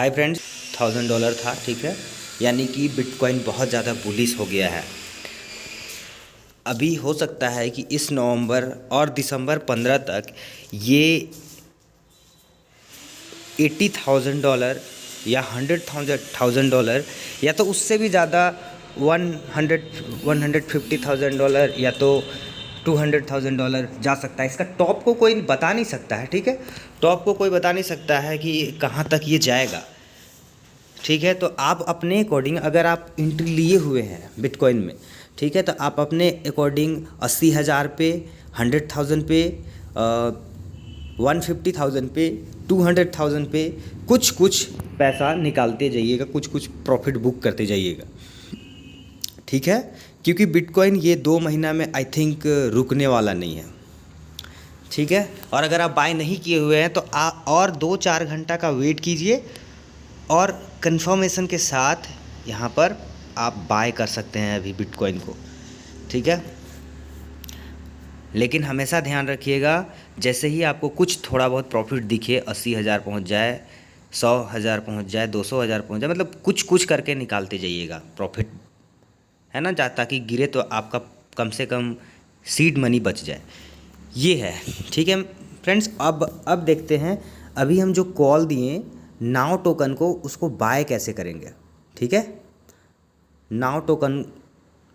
Hi friends, $1000 था, ठीक है। यानी कि बिटकॉइन बहुत ज़्यादा बुलिश हो गया है। अभी हो सकता है कि इस नवंबर और दिसंबर 15 तक ये $80,000 या $100,000 या तो उससे भी ज़्यादा 150,000 या तो $200,000 जा सकता है। इसका टॉप को कोई बता नहीं सकता है, ठीक है। टॉप को कोई बता नहीं सकता है कि कहाँ तक ये जाएगा, ठीक है। तो आप अपने अकॉर्डिंग, अगर आप एंट्री लिए हुए हैं बिटकॉइन में, ठीक है, तो आप अपने अकॉर्डिंग 80,000 पे, 100,000 पे, 150,000 पे, 200,000 पे कुछ कुछ पैसा निकालते जाइएगा, कुछ कुछ प्रॉफिट बुक करते जाइएगा, ठीक है। क्योंकि बिटकॉइन ये 2 महीना में आई थिंक रुकने वाला नहीं है, ठीक है। और अगर आप बाय नहीं किए हुए हैं तो और 2-4 घंटा का वेट कीजिए और कंफर्मेशन के साथ यहाँ पर आप बाय कर सकते हैं अभी बिटकॉइन को, ठीक है। लेकिन हमेशा ध्यान रखिएगा, जैसे ही आपको कुछ थोड़ा बहुत प्रॉफिट दिखे, 80,000 पहुँच जाए, 100,000 पहुँच जाए, 200,000 पहुँच जाए, मतलब कुछ कुछ करके निकालते जाइएगा प्रॉफिट, है ना, ताकि गिरे तो आपका कम से कम सीड मनी बच जाए। ये है, ठीक है फ्रेंड्स। अब देखते हैं, अभी हम जो कॉल दिए नाउ टोकन को, उसको बाय कैसे करेंगे, ठीक है। नाउ टोकन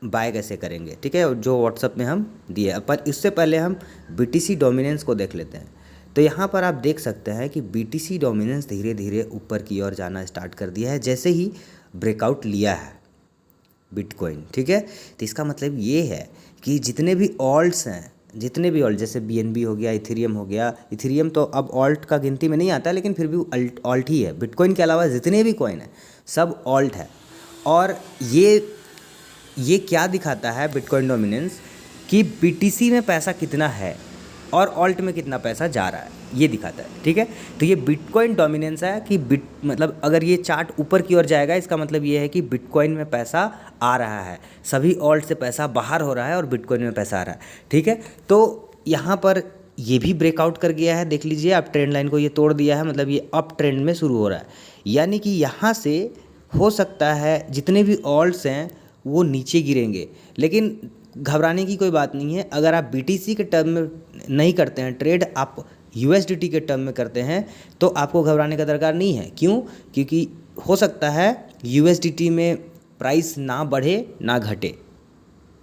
बाय कैसे करेंगे, ठीक है, जो व्हाट्सएप में हम दिए। पर इससे पहले हम BTC डोमिनेंस को देख लेते हैं। तो यहाँ पर आप देख सकते हैं कि BTC डोमिनेंस धीरे धीरे ऊपर की ओर जाना स्टार्ट कर दिया है, जैसे ही ब्रेकआउट लिया है बिटकॉइन, ठीक है। तो इसका मतलब ये है कि जितने भी ऑल्ट्स हैं, जितने भी ऑल्ट, जैसे BNB हो गया, इथेरियम हो गया, इथेरियम तो अब ऑल्ट का गिनती में नहीं आता, लेकिन फिर भी ऑल्ट ही है। बिटकॉइन के अलावा जितने भी कॉइन हैं सब ऑल्ट है। और ये क्या दिखाता है बिटकॉइन डोमिनेंस, कि BTC में पैसा कितना है और ऑल्ट में कितना पैसा जा रहा है, ये दिखाता है, ठीक है। तो ये बिटकॉइन डोमिनेंस है कि मतलब अगर ये चार्ट ऊपर की ओर जाएगा, इसका मतलब ये है कि बिटकॉइन में पैसा आ रहा है, सभी ऑल्ट से पैसा बाहर हो रहा है और बिटकॉइन में पैसा आ रहा है, ठीक है। तो यहाँ पर ये भी ब्रेकआउट कर गया है, देख लीजिए आप, ट्रेंड लाइन को ये तोड़ दिया है, मतलब ये अप ट्रेंड में शुरू हो रहा है। यानी कि यहाँ से हो सकता है जितने भी ऑल्ट्स हैं वो नीचे गिरेंगे, लेकिन घबराने की कोई बात नहीं है। अगर आप BTC के टर्म में नहीं करते हैं ट्रेड, आप USDT के टर्म में करते हैं, तो आपको घबराने का दरकार नहीं है। क्यों? क्योंकि हो सकता है USDT में प्राइस ना बढ़े ना घटे,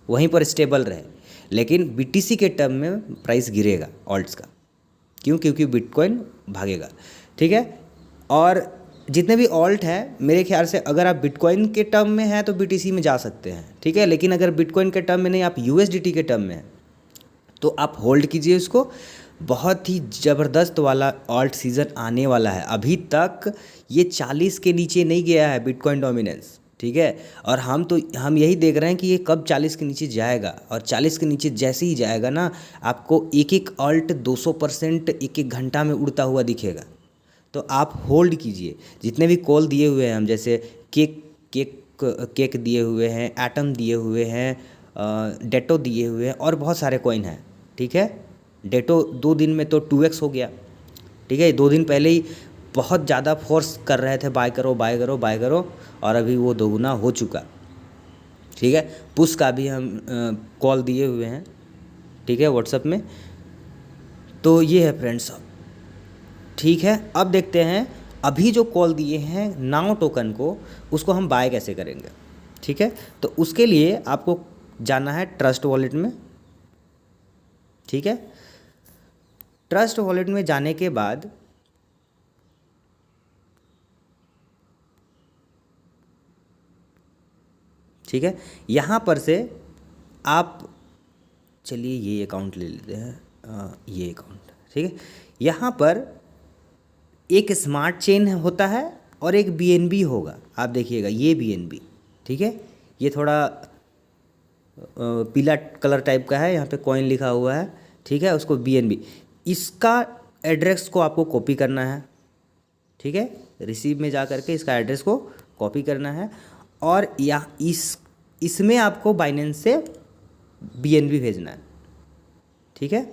वहीं पर स्टेबल रहे, लेकिन BTC के टर्म में प्राइस गिरेगा ऑल्ट्स का। क्यों? क्योंकि बिटकॉइन भागेगा, ठीक है। और जितने भी ऑल्ट है, मेरे ख्याल से अगर आप बिटकॉइन के टर्म में हैं तो BTC में जा सकते हैं, ठीक है। लेकिन अगर बिटकॉइन के टर्म में नहीं, आप USDT के टर्म में हैं, तो आप होल्ड कीजिए इसको। बहुत ही ज़बरदस्त वाला ऑल्ट सीज़न आने वाला है। अभी तक ये 40 के नीचे नहीं गया है बिटकॉइन डोमिनेंस, ठीक है। और हम यही देख रहे हैं कि ये कब 40 के नीचे जाएगा, और 40 के नीचे जैसे ही जाएगा ना, आपको एक एक ऑल्ट 200% एक एक घंटा में उड़ता हुआ दिखेगा। तो आप होल्ड कीजिए। जितने भी कॉल दिए हुए हैं हम, जैसे केक दिए हुए हैं, एटम दिए हुए हैं, डेटो दिए हुए हैं, और बहुत सारे कॉइन हैं, ठीक है। डेटो 2 दिन में तो 2x हो गया, ठीक है। 2 दिन पहले ही बहुत ज़्यादा फोर्स कर रहे थे, बाय करो बाय करो बाय करो, और अभी वो दोगुना हो चुका, ठीक है। पुश का भी हम कॉल दिए हुए हैं, ठीक है, व्हाट्सएप में। तो ये है फ्रेंड्स, ठीक है। अब देखते हैं अभी जो कॉल दिए हैं नाउ टोकन को, उसको हम बाय कैसे करेंगे, ठीक है। तो उसके लिए आपको जाना है ट्रस्ट वॉलेट में, ठीक है। ट्रस्ट वॉलेट में जाने के बाद ठीक है, यहाँ पर से आप, चलिए ये अकाउंट ले लेते हैं, ये अकाउंट, ठीक है। यहाँ पर एक स्मार्ट चेन होता है और एक BNB होगा, आप देखिएगा ये BNB, ठीक है। ये थोड़ा पीला कलर टाइप का है, यहाँ पे कॉइन लिखा हुआ है, ठीक है, उसको BNB। इसका एड्रेस को आपको कॉपी करना है, ठीक है। रिसीव में जा करके इसका एड्रेस को कॉपी करना है, और या इसमें आपको बाइनेंस से BNB भेजना है, ठीक है।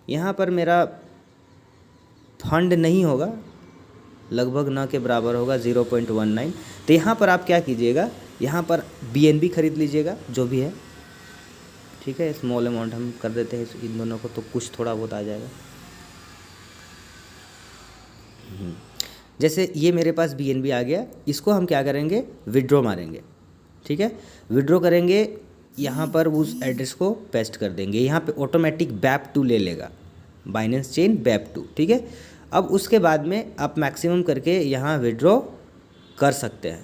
यहाँ पर मेरा फंड नहीं होगा, लगभग न के बराबर होगा 0.19। तो यहाँ पर आप क्या कीजिएगा, यहाँ पर BNB खरीद लीजिएगा जो भी है, ठीक है। स्मॉल अमाउंट हम कर देते हैं इन दोनों को, तो कुछ थोड़ा बहुत आ जाएगा। जैसे ये मेरे पास BNB आ गया, इसको हम क्या करेंगे, विड्रॉ मारेंगे, ठीक है। विड्रॉ करेंगे, यहाँ पर उस एड्रेस को पेस्ट कर देंगे, यहाँ पे ऑटोमेटिक BAP2 ले लेगा, बाइनेंस चेन BAP2, ठीक है। अब उसके बाद में आप मैक्सिमम करके यहाँ विड्रॉ कर सकते हैं।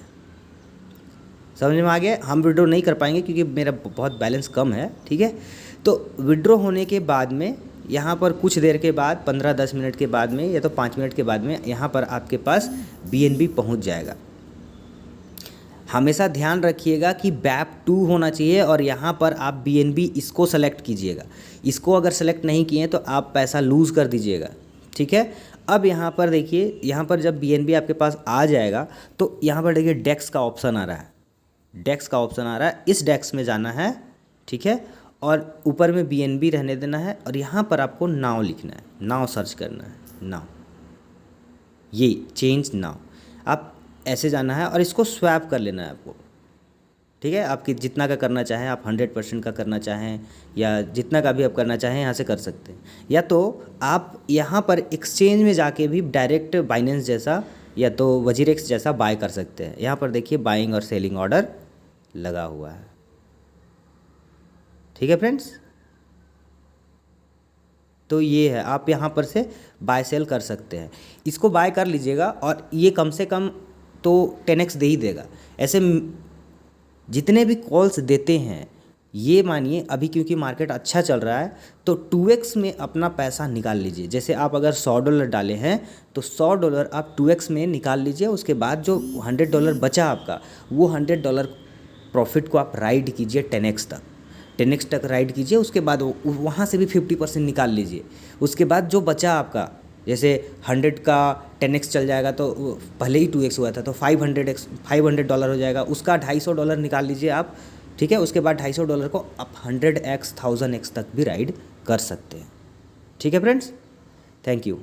समझ में आ गया। हम विड्रॉ नहीं कर पाएंगे क्योंकि मेरा बहुत बैलेंस कम है, ठीक है। तो विड्रॉ होने के बाद में यहाँ पर कुछ देर के बाद 15-10 मिनट के बाद में या तो 5 मिनट के बाद में यहाँ पर आपके पास BNB पहुँच जाएगा। हमेशा ध्यान रखिएगा कि BAP2 होना चाहिए और यहाँ पर आप BNB इसको सेलेक्ट कीजिएगा। इसको अगर सेलेक्ट नहीं किए तो आप पैसा लूज़ कर दीजिएगा, ठीक है। अब यहाँ पर देखिए, यहाँ पर जब BNB आपके पास आ जाएगा तो यहाँ पर देखिए डेक्स का ऑप्शन आ रहा है, डेक्स का ऑप्शन आ रहा है, इस डेक्स में जाना है, ठीक है। और ऊपर में BNB रहने देना है और यहाँ पर आपको नाउ लिखना है, नाउ सर्च करना है, नाउ, ये चेंज नाउ, आप ऐसे जाना है और इसको स्वैप कर लेना है आपको, ठीक है। आपकी जितना का करना चाहें, आप 100% का करना चाहें या जितना का भी आप करना चाहें यहाँ से कर सकते हैं, या तो आप यहाँ पर एक्सचेंज में जाके भी डायरेक्ट बाइनेंस जैसा या तो वजीरेक्स जैसा बाय कर सकते हैं। यहाँ पर देखिए बाइंग और सेलिंग ऑर्डर लगा हुआ है, ठीक है फ्रेंड्स। तो ये है, आप यहाँ पर से बाय सेल कर सकते हैं, इसको बाय कर लीजिएगा और ये कम से कम तो 10x दे ही देगा। ऐसे जितने भी कॉल्स देते हैं, ये मानिए अभी क्योंकि मार्केट अच्छा चल रहा है तो 2x में अपना पैसा निकाल लीजिए। जैसे आप अगर $100 डाले हैं तो $100 आप 2x में निकाल लीजिए। उसके बाद जो $100 बचा आपका, वो $100 प्रॉफिट को आप राइड कीजिए 10x तक राइड कीजिए। उसके बाद वहाँ से भी 50% निकाल लीजिए। उसके बाद जो बचा आपका, जैसे 100 का 10x चल जाएगा तो पहले ही 2x हुआ था तो $500 हो जाएगा, उसका $250 निकाल लीजिए आप, ठीक है। उसके बाद $250 को आप 100x 1000x तक भी राइड कर सकते हैं, ठीक है फ्रेंड्स। Thank you.